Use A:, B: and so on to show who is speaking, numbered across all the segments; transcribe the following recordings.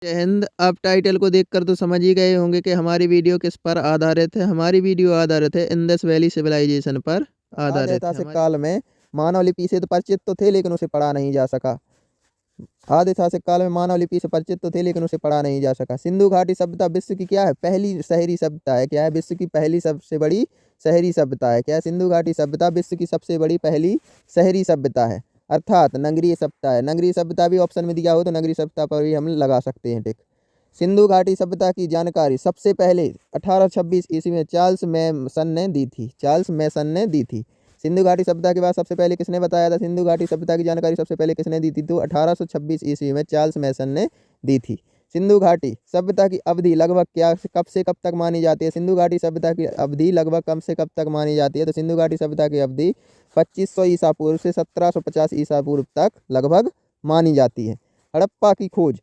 A: जय हिंद। आप टाइटल को देखकर तो समझ ही गए होंगे कि हमारी वीडियो किस पर आधारित है। हमारी वीडियो आधारित है इंडस वैली सिविलाइजेशन पर आधारित है।
B: काल में मानव लिपि से तो परिचित तो थे लेकिन उसे पढ़ा नहीं जा सका। आदि ऐतिहासिक काल में मानव लिपि से परिचित तो थे लेकिन उसे पढ़ा नहीं जा सका। सिंधु घाटी सभ्यता विश्व की क्या है? पहली शहरी सभ्यता है। क्या है? विश्व की पहली सबसे बड़ी शहरी सभ्यता है। क्या है? सिंधु घाटी सभ्यता विश्व की सबसे बड़ी पहली शहरी सभ्यता है, अर्थात नगरीय सभ्यता है। नगरीय सभ्यता भी ऑप्शन में दिया हो तो नगरीय सभ्यता पर भी हम लगा सकते हैं टिक। सिंधु घाटी सभ्यता की जानकारी सबसे पहले 1826 ईस्वी में चार्ल्स मैसन ने दी थी। चार्ल्स मैसन ने दी थी। सिंधु घाटी सभ्यता के बाद सबसे पहले किसने बताया था? सिंधु घाटी सभ्यता की जानकारी सबसे पहले किसने दी थी? तो 1826 ईस्वी में चार्ल्स मैसन ने दी थी। सिंधु घाटी सभ्यता की अवधि लगभग क्या कब से कब तक मानी जाती है? सिंधु घाटी सभ्यता की अवधि लगभग कब से कब तक मानी जाती है? तो सिंधु घाटी सभ्यता की अवधि 2500 ईसा पूर्व से 1750 ईसा पूर्व तक लगभग मानी जाती है। हड़प्पा की खोज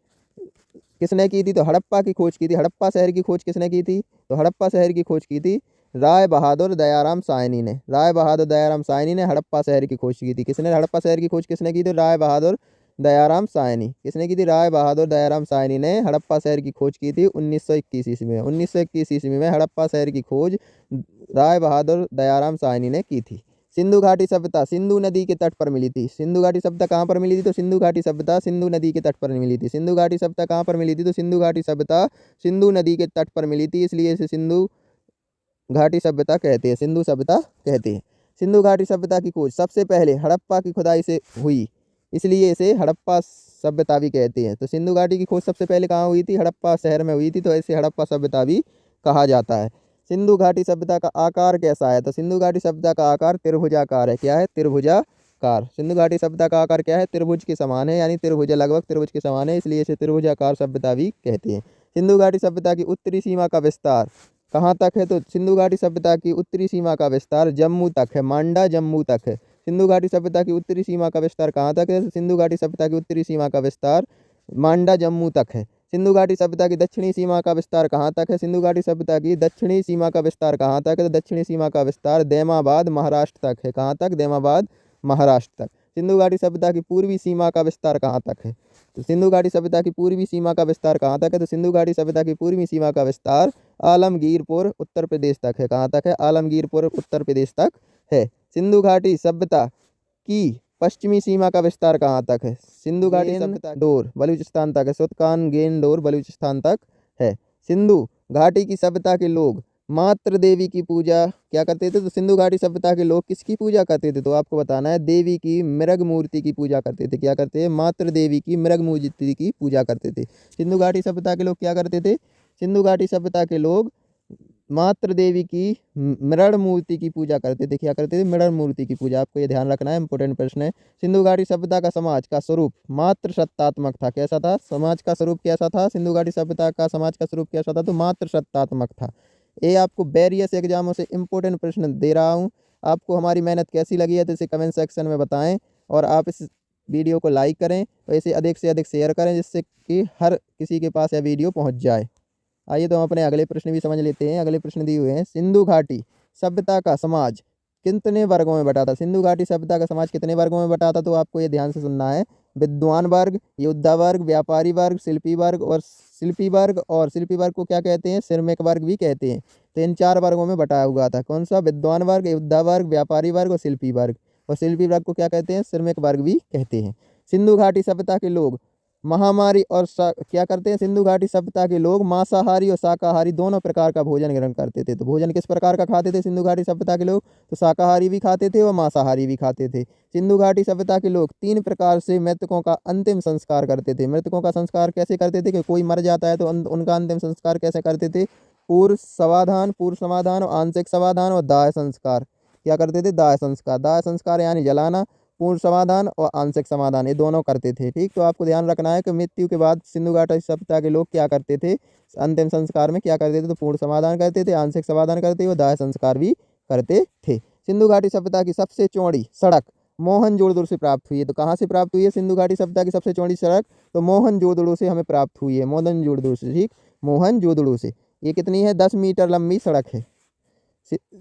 B: किसने की थी? तो हड़प्पा की खोज की थी। हड़प्पा शहर की खोज किसने की थी? तो हड़प्पा शहर की खोज की थी राय बहादुर दयाराम सायनी ने। राय बहादुर दयाराम सायनी ने हड़प्पा शहर की खोज की थी। किसने हड़प्पा शहर की खोज किसने की थी? राय बहादुर दयाराम सायनी। किसने की थी? राय बहादुर दयाराम सायनी ने हड़प्पा शहर की खोज की थी 1921 ईस्वी में। 1921 ईस्वी में हड़प्पा शहर की खोज राय बहादुर दयाराम सायनी ने की थी। सिंधु घाटी सभ्यता सिंधु नदी के तट पर मिली थी। सिंधु घाटी सभ्यता कहाँ पर मिली थी? तो सिंधु घाटी सभ्यता सिंधु नदी के तट पर मिली थी। सिंधु घाटी सभ्यता कहाँ पर मिली थी? तो सिंधु घाटी सभ्यता सिंधु नदी के तट पर मिली थी, इसलिए इसे सिंधु घाटी सभ्यता कहते हैं, सिंधु सभ्यता कहते हैं। सिंधु घाटी सभ्यता की खोज सबसे पहले हड़प्पा की खुदाई से हुई, इसलिए इसे हड़प्पा सभ्यता भी कहते हैं। तो सिंधु घाटी की खोज सबसे पहले कहाँ हुई थी? हड़प्पा शहर में हुई थी, तो इसे हड़प्पा सभ्यता भी कहा जाता है। सिंधु घाटी सभ्यता का आकार कैसा है? तो सिंधु घाटी सभ्यता का आकार त्रिभुजाकार है। क्या है? त्रिभुजाकार। सिंधु घाटी सभ्यता का आकार क्या है? त्रिभुज के समान है, यानी त्रिभुज लगभग त्रिभुज के समान है, इसलिए इसे त्रिभुजाकार सभ्यता भी कहते हैं। सिंधु घाटी सभ्यता की उत्तरी सीमा का विस्तार कहाँ तक है? तो सिंधु घाटी सभ्यता की उत्तरी सीमा का विस्तार जम्मू तक है, मांडा जम्मू तक है। सिंधु घाटी सभ्यता की उत्तरी सीमा का विस्तार कहाँ तक है? सिंधु घाटी सभ्यता की उत्तरी सीमा का विस्तार मांडा जम्मू तक है। सिंधु घाटी सभ्यता की दक्षिणी सीमा का विस्तार कहाँ तक है? सिंधु घाटी सभ्यता की दक्षिणी सीमा का विस्तार कहाँ तक है? तो दक्षिणी सीमा का विस्तार दैमाबाद महाराष्ट्र तक है। कहाँ तक? दैमाबाद महाराष्ट्र तक। सिंधु घाटी सभ्यता की पूर्वी सीमा का विस्तार कहाँ तक है? तो सिंधु घाटी सभ्यता की पूर्वी सीमा का विस्तार कहाँ तक है? तो सिंधु घाटी सभ्यता की पूर्वी सीमा का विस्तार आलमगीरपुर उत्तर प्रदेश तक है। कहाँ तक है? आलमगीरपुर उत्तर प्रदेश तक है। सिंधु घाटी सभ्यता की पश्चिमी सीमा का विस्तार कहाँ तक है? सिंधु घाटी सभ्यता डोर बलूचिस्तान तक है। सुतकान गेंडोर बलूचिस्तान तक है। सिंधु घाटी की सभ्यता के लोग मात्र देवी की पूजा क्या करते थे? तो सिंधु घाटी सभ्यता के लोग किसकी पूजा करते थे? तो आपको बताना है, देवी की मृग मूर्ति की पूजा करते थे। क्या करते हैं? मात्र देवी की मृग मूर्ति की पूजा करते थे। सिंधु घाटी सभ्यता के लोग क्या करते थे? सिंधु घाटी सभ्यता के लोग मात्र देवी की मृण मूर्ति की पूजा करते थे। क्या करते थे? मृण मूर्ति की पूजा। आपको ये ध्यान रखना है, इंपोर्टेंट प्रश्न है। सिंधु घाटी सभ्यता का समाज का स्वरूप मात्र सत्तात्मक था। कैसा था? समाज का स्वरूप कैसा था? सिंधु घाटी सभ्यता का समाज का स्वरूप कैसा था? तो मात्र सत्तात्मक था। ये आपको वेरियस एग्जामों से इंपॉर्टेंट प्रश्न दे रहा हूँ। आपको हमारी मेहनत कैसी लगी है तो इसे कमेंट सेक्शन में बताएं, और आप इस वीडियो को लाइक करें और इसे अधिक से अधिक शेयर करें, जिससे कि हर किसी के पास यह वीडियो पहुंच जाए। आइए तो हम अपने अगले प्रश्न भी समझ लेते हैं। अगले प्रश्न दिए हुए हैं, सिंधु घाटी सभ्यता का समाज कितने वर्गों में बटा था? सिंधु घाटी सभ्यता का समाज कितने वर्गों में बटा था? तो आपको ये ध्यान से सुनना है। विद्वान वर्ग, योद्धा वर्ग, व्यापारी वर्ग, शिल्पी वर्ग और शिल्पी वर्ग, और शिल्पी वर्ग को क्या कहते हैं? श्रमिक वर्ग भी कहते हैं। तो इन 4 वर्गों में बटाया हुआ था। कौन सा? विद्वान वर्ग, योद्धा वर्ग, व्यापारी वर्ग और शिल्पी वर्ग। और शिल्पी वर्ग को क्या कहते हैं? श्रमिक वर्ग भी कहते हैं। सिंधु घाटी सभ्यता के लोग महामारी और क्या करते हैं? सिंधु घाटी सभ्यता के लोग मांसाहारी और शाकाहारी दोनों प्रकार का भोजन ग्रहण करते थे। तो भोजन किस प्रकार का खाते थे सिंधु घाटी सभ्यता के लोग? तो शाकाहारी भी खाते थे और मांसाहारी भी खाते थे। सिंधु घाटी सभ्यता के लोग 3 प्रकार से मृतकों का अंतिम संस्कार करते थे। मृतकों का संस्कार कैसे करते थे? कि कोई मर जाता है तो उनका अंतिम संस्कार कैसे करते थे? पूर्व समाधान और आंशिक समाधान और दाह संस्कार। क्या करते थे? दाह संस्कार। दाह संस्कार यानी जलाना, पूर्ण समाधान और आंशिक समाधान, ये दोनों करते थे। ठीक, तो आपको ध्यान रखना है कि मृत्यु के बाद सिंधु घाटी सभ्यता के लोग क्या करते थे? अंतिम संस्कार में क्या करते थे? तो पूर्ण समाधान करते थे, आंशिक समाधान करते थे और दाह संस्कार भी करते थे। सिंधु घाटी सभ्यता की सबसे चौड़ी सड़क मोहनजोदड़ो से प्राप्त हुई है। तो कहाँ से प्राप्त हुई है सिंधु घाटी सभ्यता की सबसे चौड़ी सड़क? तो मोहनजोदड़ो से हमें प्राप्त हुई है, मोहनजोदड़ो से। ठीक, मोहनजोदड़ो से। ये कितनी है? 10 मीटर लंबी सड़क है,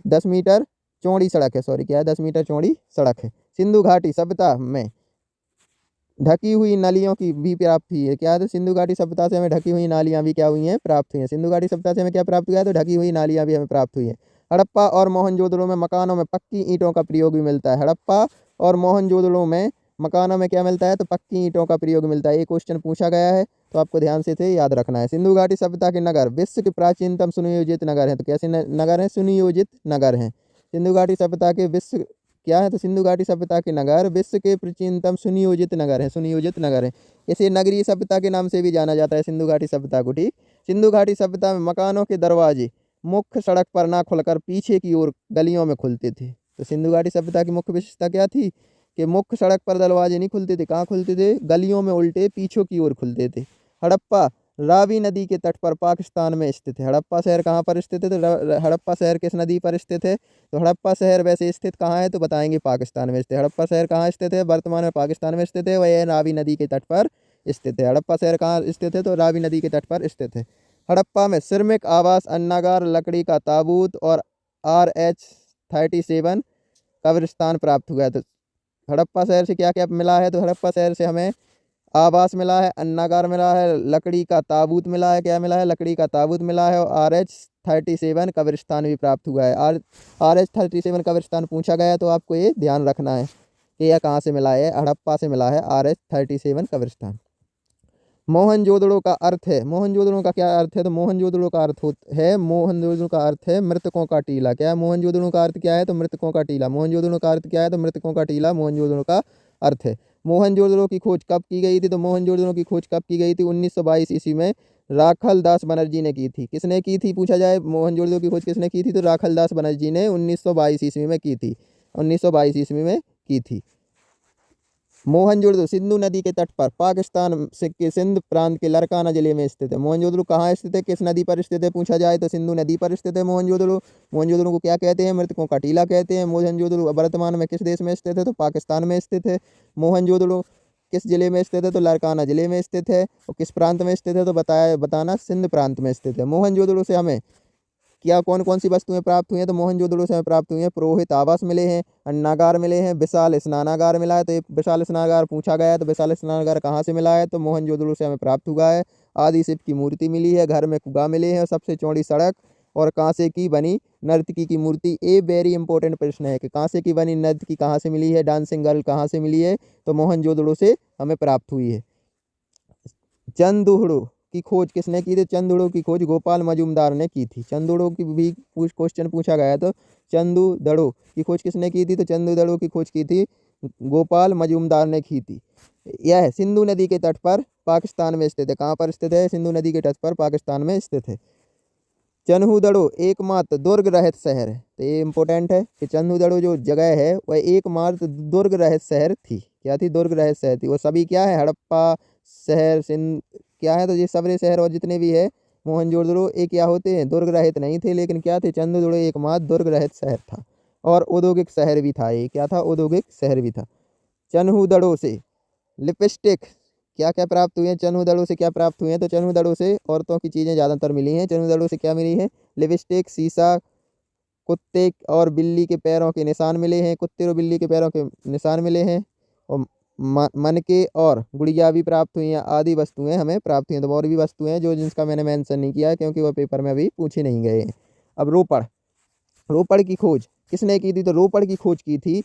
B: 10 मीटर चौड़ी सड़क है। सॉरी, क्या है? 10 मीटर चौड़ी सड़क है। सिंधु घाटी सभ्यता में ढकी हुई नलियों की भी प्राप्त हुई है। क्या है? तो सिंधु घाटी सभ्यता से हमें ढकी हुई नालियाँ भी क्या हुई हैं? प्राप्त हुई हैं। सिंधु घाटी सभ्यता से हमें क्या प्राप्त हुआ है? तो ढकी हुई नालियाँ भी हमें प्राप्त हुई हैं। हड़प्पा और मोहनजोदड़ो में मकानों में पक्की ईंटों का प्रयोग भी मिलता है। हड़प्पा और मोहनजोदड़ो में मकानों में क्या मिलता है? तो पक्की ईंटों का प्रयोग मिलता है। ये क्वेश्चन पूछा गया है, तो आपको ध्यान से इसे याद रखना है। सिंधु घाटी सभ्यता के नगर विश्व के प्राचीनतम सुनियोजित नगर हैं। तो कैसे नगर हैं? सुनियोजित नगर हैं। सिंधु घाटी सभ्यता के विश्व क्या है? तो सिंधु घाटी सभ्यता के नगर विश्व के प्राचीनतम सुनियोजित नगर है। सुनियोजित नगर है। इसे नगरीय सभ्यता के नाम से भी जाना जाता है, सिंधु घाटी सभ्यता को। ठीक। सिंधु घाटी सभ्यता में मकानों के दरवाजे मुख्य सड़क पर ना खुलकर पीछे की ओर गलियों में खुलते थे। तो सिंधु घाटी सभ्यता की मुख्य विशेषता क्या थी? कि मुख्य सड़क पर दरवाजे नहीं खुलते थे। कहाँ खुलते थे? गलियों में, उल्टे पीछों की ओर खुलते थे। हड़प्पा रावी नदी के तट पर पाकिस्तान में स्थित है। हड़प्पा शहर कहाँ पर स्थित है? तो हड़प्पा शहर किस नदी पर स्थित है? तो हड़प्पा शहर वैसे स्थित कहाँ है? तो बताएंगे पाकिस्तान में स्थित है। हड़प्पा शहर कहाँ स्थित है? वर्तमान में पाकिस्तान में स्थित है। वह रावी नदी के तट पर स्थित है। हड़प्पा शहर कहाँ स्थित है? तो रावी नदी के तट पर स्थित है। हड़प्पा में श्रमिक आवास, अन्नागार, लकड़ी का ताबूत और RH-37 कब्रिस्तान प्राप्त हुआ है। तो हड़प्पा शहर से क्या क्या मिला है? तो हड़प्पा शहर से हमें आवास मिला है, अन्नागार मिला है, लकड़ी का ताबूत मिला है। क्या मिला है? लकड़ी का ताबूत मिला है। और RH-37 कब्रिस्तान भी प्राप्त हुआ है। RH-37 कब्रिस्तान पूछा गया, तो आपको ये ध्यान रखना है कि यह कहाँ से मिला है? हड़प्पा से मिला है RH-37 कब्रिस्तान। मोहनजोदड़ो का अर्थ है। मोहनजोदड़ो का क्या अर्थ है? तो मोहनजोदड़ो का अर्थ है, मोहनजोदड़ो का अर्थ है मृतकों का टीला। क्या है? मोहनजोदड़ो का अर्थ क्या है? तो मृतकों का टीला। मोहनजोदड़ो का अर्थ क्या है? तो मृतकों का टीला मोहनजोदड़ो का अर्थ है। मोहनजोदड़ो की खोज कब की गई थी? तो मोहनजोदड़ो की खोज कब की गई थी? 1922 ईस्वी में राखल दास बनर्जी ने की थी। किसने की थी? पूछा जाए मोहनजोदड़ो की खोज किसने की थी? तो राखल दास बनर्जी ने 1922 ईस्वी में की थी। 1922 ईस्वी में की थी। मोहनजोदड़ो सिंधु नदी के तट पर पाकिस्तान के सिंध प्रांत के लरकाना जिले में स्थित है। मोहनजोदड़ो कहाँ स्थित है? किस नदी पर स्थित है? पूछा जाए तो सिंधु नदी पर स्थित है मोहनजोदड़ो। मोहनजोदड़ो को क्या कहते हैं? मृतकों का टीला कहते हैं। मोहनजोदड़ो वर्तमान में किस देश में स्थित है? तो पाकिस्तान में स्थित है। मोहनजोदड़ो किस जिले में स्थित है? तो लरकाना जिले में स्थित है। और किस प्रांत में स्थित है? तो बताना सिंध प्रांत में स्थित है। मोहनजोदड़ो से हमें क्या कौन कौन सी वस्तुएं प्राप्त हुई हैं? तो मोहनजोदड़ो से हमें प्राप्त हुई हैं पुरोहित आवास मिले हैं, अन्नागार मिले हैं, विशाल स्नानागार मिला है। तो ये विशाल स्नानागार पूछा गया है, तो विशाल स्नानागार कहाँ से मिला है? तो मोहनजोदड़ो से हमें प्राप्त हुआ है। आदि शिव की मूर्ति मिली है, घर में कुआ मिले हैं, और सबसे चौड़ी सड़क और कांसे की बनी नर्तकी की मूर्ति। ए वेरी इंपॉर्टेंट प्रश्न है कि कांसे की बनी नर्तकी कहाँ से मिली है, डांसिंग गर्ल कहाँ से मिली है? तो मोहनजोदड़ो से हमें प्राप्त हुई है। चंदुहड़ो की खोज किसने की थी? चंदुड़ो की खोज गोपाल मजूमदार ने की थी। चंदुड़ो की भी क्वेश्चन पूछा गया, तो चंदुदड़ो की खोज किसने की थी? तो चंदुदड़ो की खोज की थी गोपाल मजूमदार ने की थी। यह सिंधु नदी के तट पर पाकिस्तान में स्थित है। कहाँ पर स्थित है? सिंधु नदी के तट पर पाकिस्तान में स्थित है। चन्हुदड़ो एकमात्र दुर्ग रहित शहर है। तो ये इंपॉर्टेंट है कि चन्हुदड़ो जो जगह है वह एकमात्र दुर्ग रहित शहर थी। क्या थी? दुर्ग रहित शहर थी। वो सभी क्या है? हड़प्पा शहर, सिंध क्या है? तो ये सबरे शहर और जितने भी है मोहनजोदड़ो ये क्या होते हैं? दुर्ग रहित नहीं थे, लेकिन क्या थे? चंदुदड़ो एकमात्र दुर्ग रहित शहर था और औद्योगिक शहर भी था। ये क्या था? औद्योगिक शहर भी था। चन्हुदड़ो से लिपस्टिक क्या क्या प्राप्त हुए हैं? चन्हुदड़ो से क्या प्राप्त हुए हैं? तो चन्हुदड़ो से औरतों की चीज़ें ज़्यादातर मिली हैं। चन्हुदड़ो से क्या मिली है? लिपस्टिक, शीशा, कुत्ते और बिल्ली के पैरों के निशान मिले हैं। कुत्ते और बिल्ली के पैरों के निशान मिले हैं। और मनके और गुड़िया भी प्राप्त हुई हैं। आदि वस्तुएं हमें प्राप्त हुई हैं। तो और भी वस्तुएं हैं जो जिनका मैंने मेंशन नहीं किया है, क्योंकि वह पेपर में अभी पूछे नहीं गए हैं। अब रोपड़, रोपड़ की खोज किसने की थी? तो रोपड़ की खोज की थी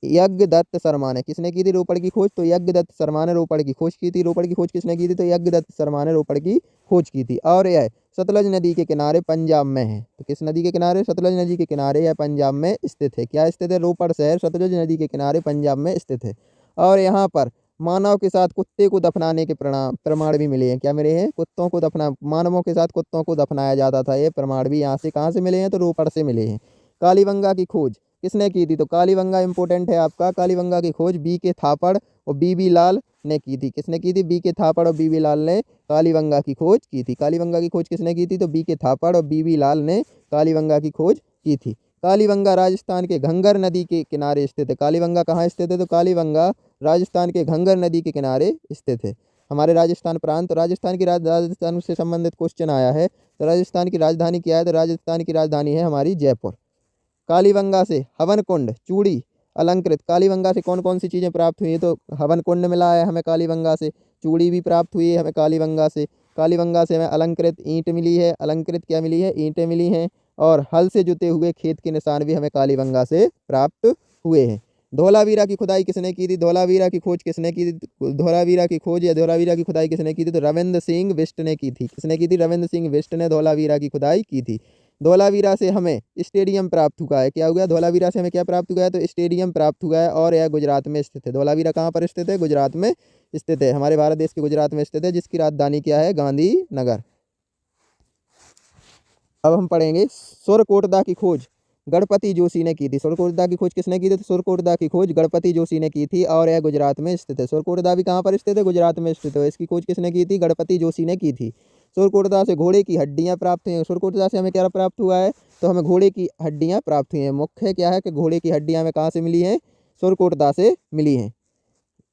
B: यज्ञदत्त शर्मा ने। किसने की थी रोपड़ की खोज? तो यज्ञदत्त शर्मा ने रोपड़ की खोज की थी। रोपड़ की खोज किसने की थी? तो यज्ञदत्त शर्मा ने रोपड़ की खोज की थी। और यह सतलज नदी के किनारे पंजाब में है। तो किस नदी के किनारे? सतलज नदी के किनारे या पंजाब में स्थित है। क्या स्थित है? रोपड़ शहर सतलज नदी के किनारे पंजाब में स्थित है। और यहाँ पर मानव के साथ कुत्ते को दफनाने के प्रमाण भी मिले हैं। क्या मिले हैं? कुत्तों को मानवों के साथ कुत्तों को दफनाया जाता था। ये प्रमाण भी यहाँ से कहाँ से मिले हैं? तो रोपड़ से मिले हैं। कालीबंगा की खोज किसने की थी? तो कालीबंगा इंपॉर्टेंट है आपका। कालीबंगा की खोज BK थापड़ और BB लाल ने की थी। किसने की थी? BK थापड़ और BB लाल ने कालीबंगा की खोज की थी। कालीबंगा की खोज किसने की थी? तो BK थापड़ और BB लाल ने कालीबंगा की खोज की थी। कालीबंगा राजस्थान के घंगर नदी के किनारे स्थित है। कालीबंगा कहाँ स्थित है? तो कालीबंगा राजस्थान के घंगर नदी के किनारे स्थित है। हमारे राजस्थान प्रांत, राजस्थान की राजस्थान से संबंधित क्वेश्चन आया है। तो राजस्थान की राजधानी क्या है? तो राजस्थान की राजधानी है हमारी जयपुर। कालीबंगा से हवन कुंड, चूड़ी अलंकृत, कालीबंगा से कौन कौन सी चीज़ें प्राप्त हुई हैं? तो हवन कुंड मिला है हमें कालीबंगा से, चूड़ी भी प्राप्त हुई है हमें कालीबंगा से, कालीबंगा से हमें अलंकृत ईंट मिली है, अलंकृत क्या मिली है? ईंटें मिली हैं। और हल से जुते हुए खेत के निशान भी हमें कालीबंगा से प्राप्त हुए हैं। धौलावीरा की खुदाई किसने की थी? धौलावीरा की खोज किसने की थी? धौलावीरा की खोज या धौलावीरा की खुदाई किसने की थी? तो रविंद्र सिंह बिष्ट ने की थी। किसने की थी? रविंद्र सिंह बिष्ट ने धौलावीरा की खुदाई की थी। धौलावीरा से हमें स्टेडियम प्राप्त हुआ है। क्या हुआ? धौलावीरा से हमें क्या प्राप्त हुआ है? तो स्टेडियम प्राप्त हुआ है और यह गुजरात में स्थित है। धौलावीरा कहाँ पर स्थित है? गुजरात में स्थित है। हमारे भारत देश के गुजरात में स्थित है, जिसकी राजधानी क्या है? गांधीनगर। अब हम पढ़ेंगे सुरकोटदा की खोज गणपति जोशी ने की थी। सुरकोटदा की खोज किसने की थी? तो सुरकोटदा की खोज गणपति जोशी ने की थी और यह गुजरात में स्थित है। सुरकोटदा भी कहाँ पर स्थित है? गुजरात में स्थित है। इसकी खोज किसने की थी? गणपति जोशी ने की थी। सुरकोटदा से घोड़े की हड्डियाँ प्राप्त हुई हैं। सुरकोटदा से हमें क्या प्राप्त हुआ है? तो हमें घोड़े की हड्डियाँ प्राप्त हुई हैं। मुख्य क्या है कि घोड़े की हड्डियाँ हमें कहाँ से मिली हैं? सुरकोटदा से मिली हैं।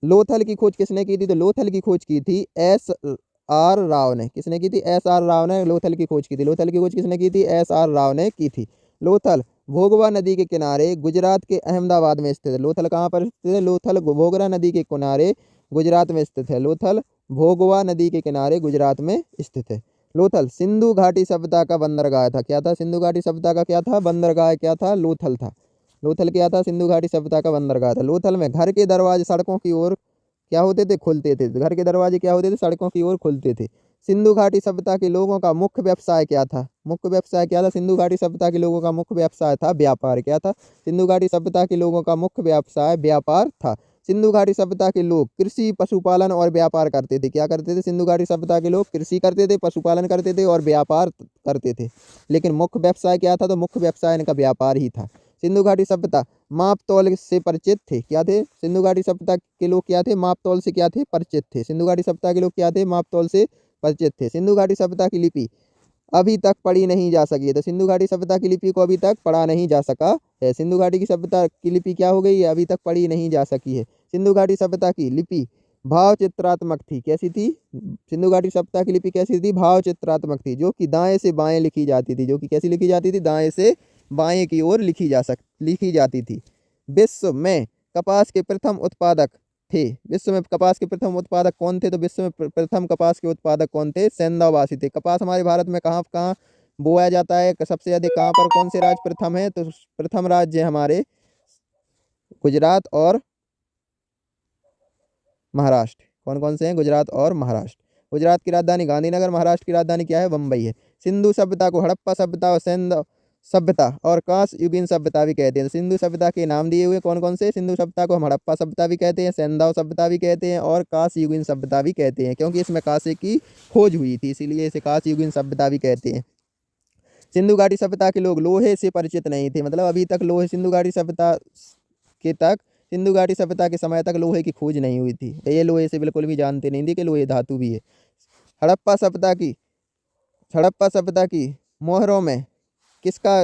B: लोथल की खोज किसने की थी? तो लोथल की खोज की थी S.R. राव ने। किसने की थी? S.R. राव ने लोथल की खोज की थी। लोथल की खोज किसने की थी? S.R. राव ने की थी। लोथल भोगवा नदी के किनारे गुजरात के अहमदाबाद में स्थित है। लोथल कहाँ पर स्थित है? लोथल भोगरा नदी के किनारे गुजरात में स्थित है। लोथल भोगवा नदी के किनारे गुजरात में स्थित है। लोथल सिंधु घाटी सभ्यता का बंदरगाह था। क्या था? सिंधु घाटी सभ्यता का क्या था? बंदरगाह क्या था? लोथल था। लोथल क्या था? सिंधु घाटी सभ्यता का बंदरगाह था। लोथल में घर के दरवाजे सड़कों की ओर क्या होते थे? खुलते थे। घर के दरवाजे क्या होते थे? सड़कों की ओर खुलते थे। सिंधु घाटी सभ्यता के लोगों का मुख्य व्यवसाय क्या था? मुख्य व्यवसाय क्या था? सिंधु घाटी सभ्यता के लोगों का मुख्य व्यवसाय था व्यापार। क्या था? सिंधु घाटी सभ्यता के लोगों का मुख्य व्यवसाय व्यापार था। सिंधु घाटी सभ्यता के लोग कृषि, पशुपालन और व्यापार करते थे। क्या करते थे? सिंधु घाटी सभ्यता के लोग कृषि करते थे, पशुपालन करते थे और व्यापार करते थे। लेकिन मुख्य व्यवसाय क्या था? तो मुख्य व्यवसाय इनका व्यापार ही था। सिंधु घाटी सभ्यता माप तौल से परिचित थे। क्या थे? सिंधु घाटी सभ्यता के लोग क्या थे? माप तौल से क्या थे? परिचित थे। सिंधु घाटी सभ्यता के लोग क्या थे? माप तौल से परिचित थे। सिंधु घाटी सभ्यता की लिपि अभी तक पढ़ी नहीं जा सकी है। तो सिंधु घाटी सभ्यता की लिपि को अभी तक पढ़ा नहीं जा सका है। सिंधु घाटी की सभ्यता की लिपि क्या हो गई है? अभी तक पढ़ी नहीं जा सकी है। सिंधु घाटी सभ्यता की लिपि भाव चित्रात्मक थी। कैसी थी? सिंधु घाटी सभ्यता की लिपि कैसी थी? भाव चित्रात्मक थी, जो कि दाएं से बाएं लिखी जाती थी। जो कि कैसी लिखी जाती थी? दाएं से बाएं की ओर लिखी जाती थी। विश्व में कपास के प्रथम उत्पादक थे। विश्व में कपास के प्रथम उत्पादक कौन थे? तो विश्व में प्रथम कपास के उत्पादक कौन थे? सेंधावासी थे। कपास हमारे भारत में कहाँ कहाँ बोया जाता है? सबसे अधिक कहाँ पर? कौन से राज्य प्रथम है? तो प्रथम राज्य हमारे गुजरात और महाराष्ट्र। कौन कौन से हैं? गुजरात और महाराष्ट्र। गुजरात की राजधानी गांधीनगर, महाराष्ट्र की राजधानी क्या है? बम्बई है। सिंधु सभ्यता को हड़प्पा सभ्यता और सिंधु सभ्यता और कांस्य युगीन सभ्यता भी कहते हैं। सिंधु सभ्यता के नाम दिए हुए कौन कौन से? सिंधु सभ्यता को हम हड़प्पा सभ्यता भी कहते हैं, सिंधु सभ्यता भी कहते हैं और कांस्य युगीन सभ्यता भी कहते हैं, क्योंकि इसमें कांस्य की खोज हुई थी, इसीलिए इसे कांस्य युगीन सभ्यता भी कहते हैं। सिंधु घाटी सभ्यता के लोग लोहे से परिचित नहीं थे। मतलब अभी तक लोहे सिंधु घाटी सभ्यता सिंधु घाटी सभ्यता के समय तक लोहे की खोज नहीं हुई थी। ये लोहे से बिल्कुल भी जानते नहीं थे कि लोहे धातु भी है। हड़प्पा सभ्यता की मोहरों में किसका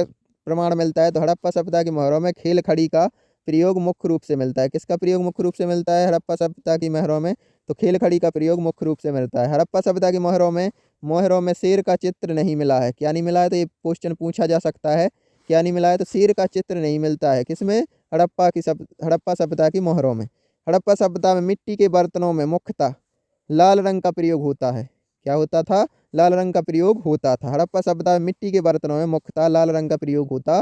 B: प्रमाण मिलता है? तो हड़प्पा सभ्यता की मोहरों में खेल खड़ी का प्रयोग मुख्य रूप से मिलता है। किसका प्रयोग मुख्य रूप से मिलता है हड़प्पा सभ्यता की मोहरों में? तो खेल खड़ी का प्रयोग मुख्य रूप से मिलता है। हड़प्पा सभ्यता की मोहरों में शेर का चित्र नहीं मिला है। क्या नहीं मिला है? तो ये क्वेश्चन पूछा जा सकता है। क्या नहीं मिला है? तो शेर का चित्र नहीं मिलता है। किसमें? हड़प्पा सभ्यता की मोहरों में। हड़प्पा सभ्यता में मिट्टी के बर्तनों में मुख्यतः लाल रंग का प्रयोग होता है। क्या होता था? लाल रंग का प्रयोग होता था। हड़प्पा सभ्यता में मिट्टी के बर्तनों में मुख्यतः लाल रंग का प्रयोग होता